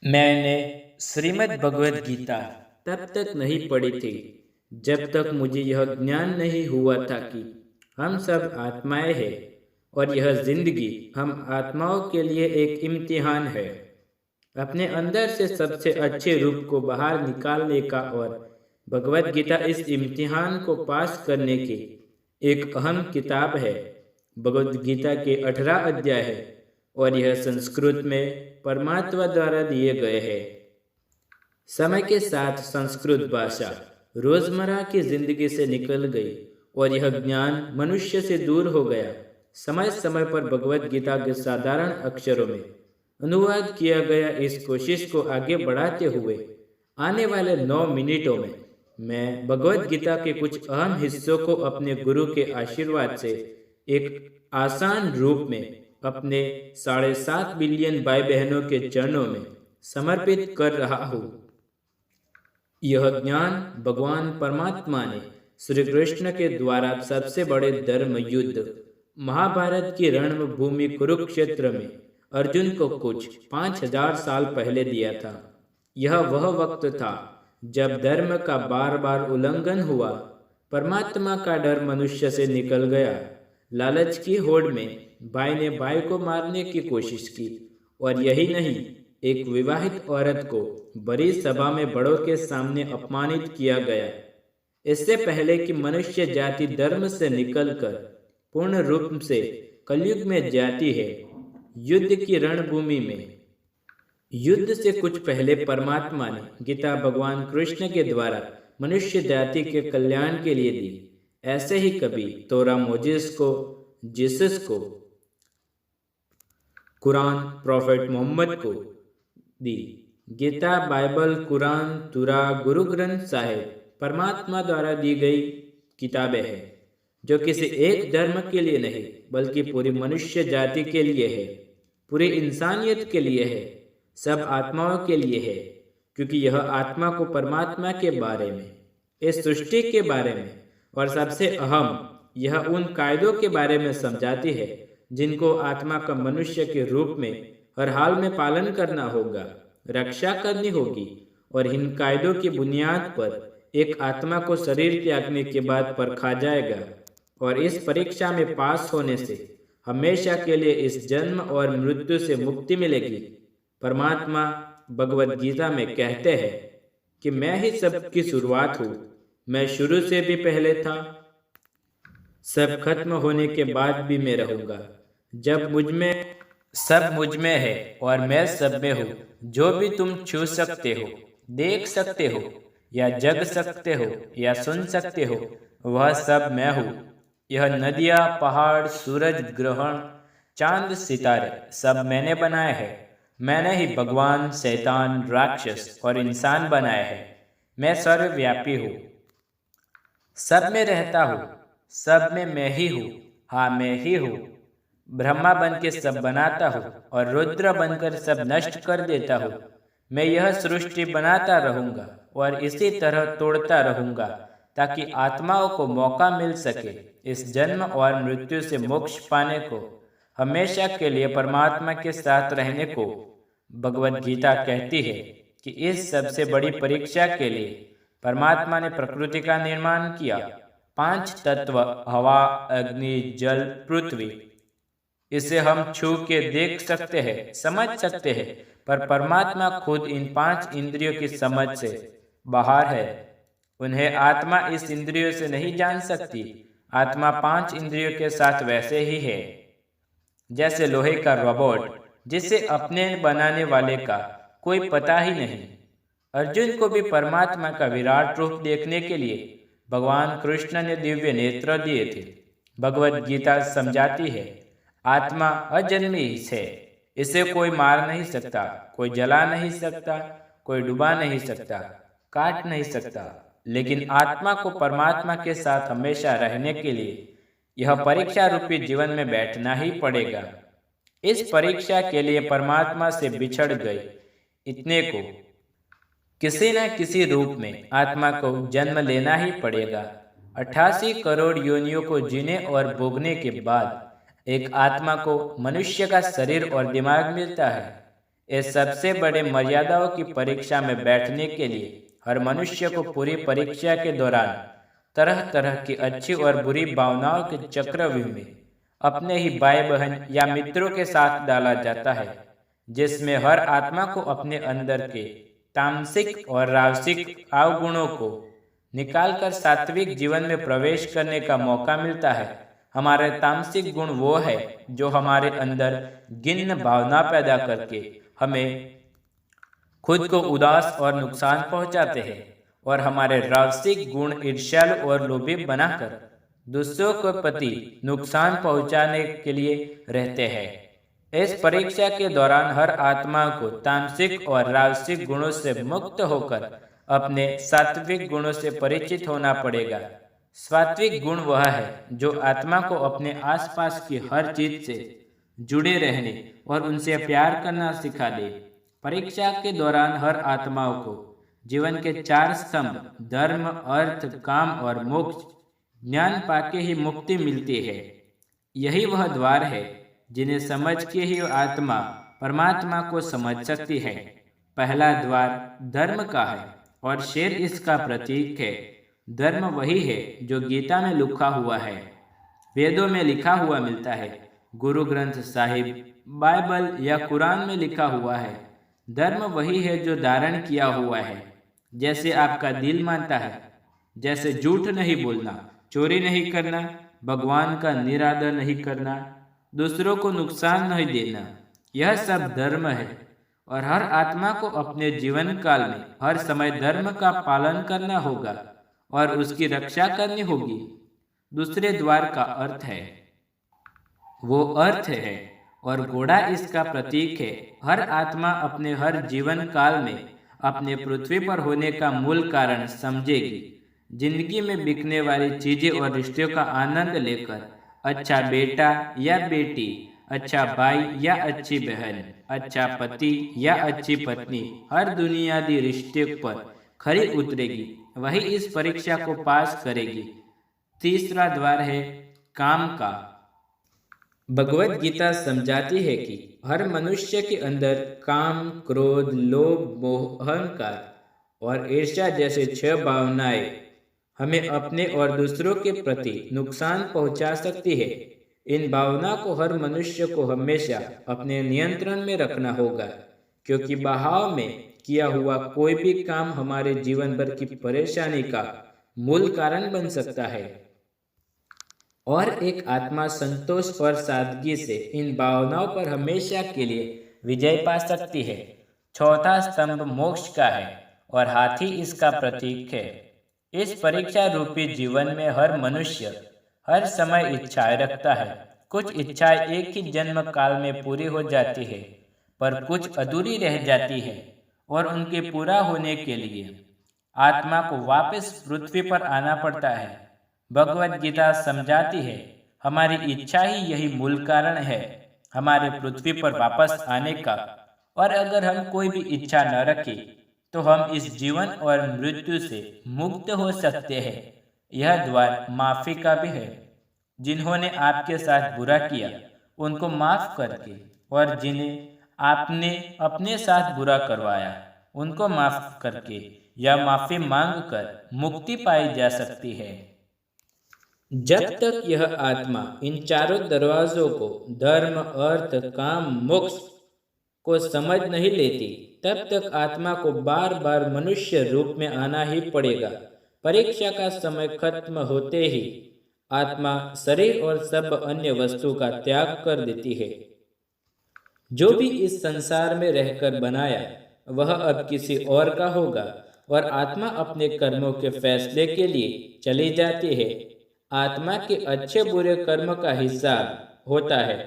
मैंने श्रीमद् भगवद गीता तब तक नहीं पढ़ी थी जब तक मुझे यह ज्ञान नहीं हुआ था कि हम सब आत्माएं हैं और यह जिंदगी हम आत्माओं के लिए एक इम्तिहान है। अपने अंदर से सबसे अच्छे रूप को बाहर निकालने का और भगवद गीता इस इम्तिहान को पास करने की एक अहम किताब है। भगवद गीता के 18 अध्याय है और यह संस्कृत में परमात्मा द्वारा दिए गए हैं। समय के साथ संस्कृत भाषा रोजमर्रा की जिंदगी से निकल गई और यह ज्ञान मनुष्य से दूर हो गया। समय समय पर भगवद गीता के साधारण अक्षरों में अनुवाद किया गया इस कोशिश को आगे बढ़ाते हुए आने वाले 9 मिनटों में मैं भगवद गीता के कुछ अहम हिस्सों को अपने गुरु के आशीर्वाद से एक आसान रूप में अपने 7.5 बिलियन भाई बहनों के चरणों में समर्पित कर रहा हूँ। यह ज्ञान भगवान परमात्मा ने श्री कृष्ण के द्वारा सबसे बड़े धर्म युद्ध महाभारत की रणभूमि कुरुक्षेत्र में अर्जुन को कुछ 5000 साल पहले दिया था। यह वह वक्त था जब धर्म का बार बार उल्लंघन हुआ। परमात्मा का डर मनुष्य से निकल गया। लालच की होड़ में भाई ने भाई को मारने की कोशिश की और यही नहीं, एक विवाहित औरत को बड़ी सभा में बड़ों के सामने अपमानित किया गया। इससे पहले कि मनुष्य जाति धर्म से निकलकर पूर्ण रूप से कलयुग में जाती है, युद्ध की रणभूमि में युद्ध से कुछ पहले परमात्मा ने गीता भगवान कृष्ण के द्वारा मनुष्य जाति के कल्याण के लिए दी। ऐसे ही कभी तोरा मोजिस को, जीसस को, कुरान प्रोफेट मोहम्मद को दी। गीता, बाइबल, कुरान, तुरा, गुरु ग्रंथ साहिब परमात्मा द्वारा दी गई किताबें हैं जो किसी एक धर्म के लिए नहीं बल्कि पूरी मनुष्य जाति के लिए है, पूरी इंसानियत के लिए है, सब आत्माओं के लिए है। क्योंकि यह आत्मा को परमात्मा के बारे में, इस सृष्टि के बारे में और सबसे अहम यह उन कायदों के बारे में समझाती है जिनको आत्मा का मनुष्य के रूप में हर हाल में पालन करना होगा, रक्षा करनी होगी। और इन कायदों की बुनियाद पर एक आत्मा को शरीर त्यागने के बाद परखा जाएगा और इस परीक्षा में पास होने से हमेशा के लिए इस जन्म और मृत्यु से मुक्ति मिलेगी। परमात्मा भगवद गीता में कहते हैं कि मैं ही सबकी शुरुआत हूँ, मैं शुरू से भी पहले था, सब खत्म होने के बाद भी मैं रहूंगा। जब सब मुझ में है और मैं सब में हूँ। जो भी तुम छू सकते हो, देख सकते हो या जग सकते हो या सुन सकते हो, वह सब मैं हूँ। यह नदियाँ, पहाड़, सूरज, ग्रहण, चांद, सितारे सब मैंने बनाए हैं। मैंने ही भगवान, शैतान, राक्षस और इंसान बनाए हैं। मैं सर्वव्यापी हूँ, सब में रहता हूँ, सब में मैं ही हूँ। हाँ, मैं ही हूँ। ब्रह्मा बन के सब बनाता हूँ और रुद्र बनकर सब नष्ट कर देता हूँ। मैं यह सृष्टि बनाता रहूँगा और इसी तरह तोड़ता रहूँगा ताकि आत्माओं को मौका मिल सके इस जन्म और मृत्यु से मोक्ष पाने को, हमेशा के लिए परमात्मा के साथ रहने को। भगवद गीता कहती है कि इस सबसे बड़ी परीक्षा के लिए परमात्मा ने प्रकृति का निर्माण किया। 5 तत्व, हवा, अग्नि, जल, पृथ्वी, इसे हम छू के देख सकते हैं, समझ सकते हैं, पर परमात्मा खुद इन 5 इंद्रियों की समझ से बाहर है। उन्हें आत्मा इस इंद्रियों से नहीं जान सकती। आत्मा 5 इंद्रियों के साथ वैसे ही है जैसे लोहे का रोबोट जिसे अपने बनाने वाले का कोई पता ही नहीं। अर्जुन को भी परमात्मा का विराट रूप देखने के लिए भगवान कृष्ण ने दिव्य नेत्र दिए थे। भगवद गीता समझाती है आत्मा अजन्मी है, इसे कोई मार नहीं सकता, कोई जला नहीं सकता, कोई डुबा नहीं सकता, काट नहीं सकता। लेकिन आत्मा को परमात्मा के साथ हमेशा रहने के लिए यह परीक्षा रूपी जीवन में बैठना ही पड़ेगा। इस परीक्षा के लिए परमात्मा से बिछड़ गए इतने को किसी न किसी रूप में आत्मा को जन्म लेना ही पड़ेगा। 88 करोड़ योनियों को जीने और भोगने के बाद एक आत्मा को मनुष्य का शरीर और दिमाग मिलता है। इस सबसे बड़े मर्यादाओं की परीक्षा में बैठने के लिए हर मनुष्य को पूरी परीक्षा के दौरान तरह तरह की अच्छी और बुरी भावनाओं के चक्रव्यूह में अपने ही भाई बहन या मित्रों के साथ डाला जाता है, जिसमें हर आत्मा को अपने अंदर के तामसिक और राजसिक अवगुणों को निकालकर सात्विक जीवन में प्रवेश करने का मौका मिलता है। हमारे तामसिक गुण वो है जो हमारे अंदर गिन्न भावना पैदा करके हमें खुद को उदास और नुकसान पहुंचाते हैं, और हमारे राजसिक गुण ईर्ष्यालु और लोभी बनाकर दूसरों को प्रति नुकसान पहुंचाने के लिए रहते हैं। इस परीक्षा के दौरान हर आत्मा को तामसिक और राजसिक गुणों से मुक्त होकर अपने सात्विक गुणों से परिचित होना पड़ेगा। सात्विक गुण वह है जो आत्मा को अपने आसपास की हर चीज से जुड़े रहने और उनसे प्यार करना सिखा दे। परीक्षा के दौरान हर आत्माओं को जीवन के 4 स्तंभ धर्म, अर्थ, काम और मोक्ष ज्ञान पाके ही मुक्ति मिलती है। यही वह द्वार है जिन्हें समझ के ही आत्मा परमात्मा को समझ सकती है। पहला द्वार धर्म का है और शेर इसका प्रतीक है। धर्म वही है जो गीता में लिखा हुआ है, वेदों में लिखा हुआ मिलता है, गुरु ग्रंथ साहिब, बाइबल या कुरान में लिखा हुआ है। धर्म वही है जो धारण किया हुआ है, जैसे आपका दिल मानता है, जैसे झूठ नहीं बोलना, चोरी नहीं करना, भगवान का निरादर नहीं करना, दूसरों को नुकसान नहीं देना। यह सब धर्म है और हर आत्मा को अपने जीवन काल में हर समय धर्म का पालन करना होगा और उसकी रक्षा करनी होगी। दूसरे द्वार का अर्थ है, वो अर्थ है और घोड़ा इसका प्रतीक है। हर आत्मा अपने हर जीवन काल में अपने पृथ्वी पर होने का मूल कारण समझेगी। जिंदगी में बिकने वाली चीजें और रिश्तों का आनंद लेकर अच्छा बेटा या बेटी, अच्छा भाई या अच्छी बहन, अच्छा पति या अच्छी पत्नी, हर दुनियादी रिश्ते पर खरी उतरेगी, वही इस परीक्षा को पास करेगी। तीसरा द्वार है काम का। भगवत गीता समझाती है कि हर मनुष्य के अंदर काम, क्रोध, लोभ, मोह, अहंकार और ईर्ष्या जैसे 6 भावनाएं हमें अपने और दूसरों के प्रति नुकसान पहुंचा सकती है। इन भावना को हर मनुष्य को हमेशा अपने नियंत्रण में रखना होगा, क्योंकि बहाव में किया हुआ कोई भी काम हमारे जीवन भर की परेशानी का मूल कारण बन सकता है। और एक आत्मा संतोष और सादगी से इन भावनाओं पर हमेशा के लिए विजय पा सकती है। चौथा स्तंभ मोक्ष का है और हाथी इसका प्रतीक है। इस परीक्षा रूपी जीवन में हर मनुष्य हर समय इच्छाएं रखता है। कुछ इच्छाएं एक ही जन्म काल में पूरी हो जाती है, पर कुछ अधूरी रह जाती है और उनके पूरा होने के लिए आत्मा को वापस पृथ्वी पर आना पड़ता है। भगवत गीता समझाती है, हमारी इच्छा ही यही मूल कारण है हमारे पृथ्वी पर वापस आने का, और अगर हम कोई भी इच्छा न रखें तो हम इस जीवन और मृत्यु से मुक्त हो सकते हैं। यह द्वार माफी का भी है। जिन्होंने आपके साथ बुरा किया उनको माफ करके, और जिन्हें आपने अपने साथ बुरा करवाया उनको माफ करके या माफी मांगकर मुक्ति पाई जा सकती है। जब तक यह आत्मा इन चारों दरवाजों को धर्म, अर्थ, काम, मोक्ष को समझ नहीं लेती, तब तक आत्मा को बार बार मनुष्य रूप में आना ही पड़ेगा। परीक्षा का समय खत्म होते ही आत्मा शरीर और सब अन्य वस्तु का त्याग कर देती है। जो भी इस संसार में रहकर बनाया वह अब किसी और का होगा, और आत्मा अपने कर्मों के फैसले के लिए चली जाती है। आत्मा के अच्छे बुरे कर्म का हिसाब होता है।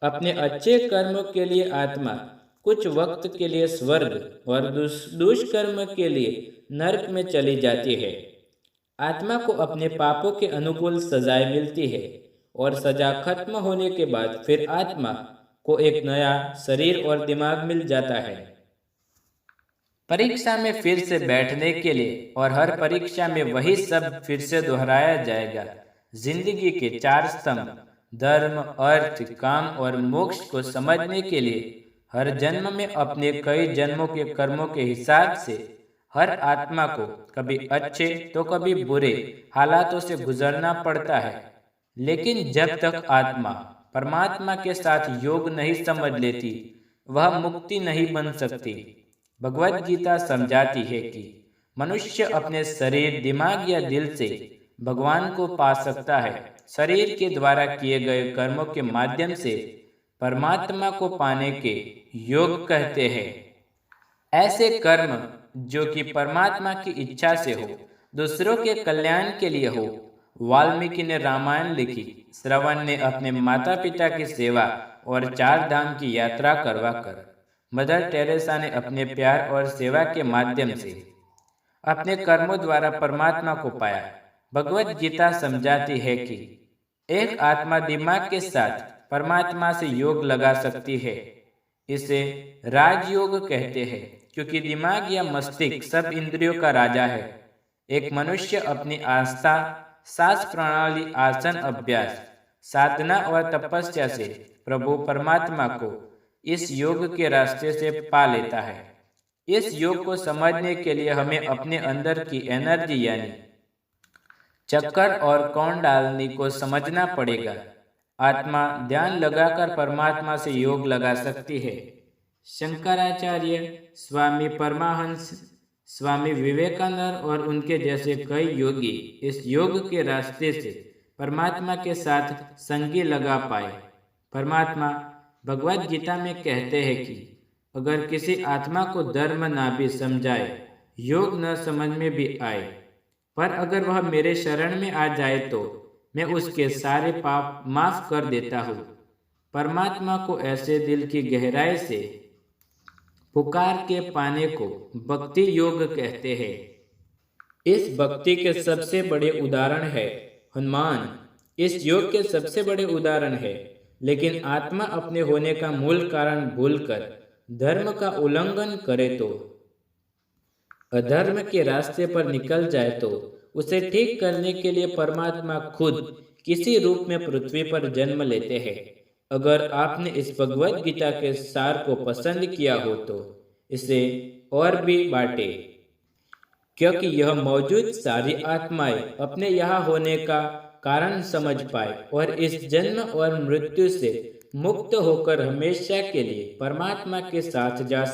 अपने अच्छे कर्मों के लिए आत्मा कुछ वक्त के लिए स्वर्ग और दुष्कर्म के लिए नरक में चली जाती है। आत्मा को अपने पापों के अनुकूल सजाएं मिलती है, और सजा खत्म होने के बाद फिर आत्मा को एक नया शरीर और दिमाग मिल जाता है। परीक्षा में फिर से बैठने के लिए और हर परीक्षा में वही सब फिर से दोहराया जाएगा। जिंदगी के 4 स्तंभ धर्म, अर्थ, काम और मोक्ष को समझने के लिए हर जन्म में अपने कई जन्मों के कर्मों के हिसाब से हर आत्मा को कभी अच्छे तो कभी बुरे हालातों से गुजरना पड़ता है। लेकिन जब तक आत्मा परमात्मा के साथ योग नहीं समझ लेती, वह मुक्ति नहीं बन सकती। भगवत गीता समझाती है कि मनुष्य अपने शरीर, दिमाग या दिल से भगवान को पा सकता है। शरीर के द्वारा किए गए कर्मों के माध्यम से परमात्मा को पाने के योग कहते हैं। ऐसे कर्म जो कि परमात्मा की इच्छा से हो, दूसरों के कल्याण के लिए हो। वाल्मीकि ने रामायण लिखी, श्रवण ने अपने माता पिता की सेवा और 4 धाम की यात्रा करवाकर, मदर टेरेसा ने अपने प्यार और सेवा के माध्यम से अपने कर्मों द्वारा परमात्मा को पाया। भगवत गीता समझाती है कि एक आत्मा दिमाग के साथ परमात्मा से योग लगा सकती है। इसे राजयोग कहते हैं, क्योंकि दिमाग या मस्तिष्क सब इंद्रियों का राजा है। एक मनुष्य अपनी आस्था, सांस प्रणाली, आसन अभ्यास, साधना और तपस्या से प्रभु परमात्मा को इस योग के रास्ते से पा लेता है। इस योग को समझने के लिए हमें अपने अंदर की एनर्जी यानी चक्कर और कौंडल्नी को समझना पड़ेगा। आत्मा ध्यान लगाकर परमात्मा से योग लगा सकती है। शंकराचार्य, स्वामी परमाहंस, स्वामी विवेकानंद और उनके जैसे कई योगी इस योग के रास्ते से परमात्मा के साथ संगी लगा पाए। परमात्मा भगवत गीता में कहते हैं कि अगर किसी आत्मा को धर्म ना भी समझाए, योग न समझ में भी आए, पर अगर वह मेरे शरण में आ जाए तो मैं उसके सारे पाप माफ कर देता हूँ। परमात्मा को ऐसे दिल की गहराई से पुकार के पाने को भक्ति योग कहते हैं। इस भक्ति के सबसे बड़े उदाहरण है हनुमान। इस योग के सबसे बड़े उदाहरण है। लेकिन आत्मा अपने होने का मूल कारण भूलकर धर्म का उल्लंघन करे तो, अधर्म के रास्ते पर निकल जाए तो उसे ठीक करने के लिए परमात्मा खुद किसी रूप में पृथ्वी पर जन्म लेते हैं। अगर आपने इस भगवत गीता के सार को पसंद किया हो तो इसे और भी बांटे, क्योंकि यह मौजूद सारी आत्माएं अपने यहाँ होने का कारण समझ पाए और इस जन्म और मृत्यु से मुक्त होकर हमेशा के लिए परमात्मा के साथ जा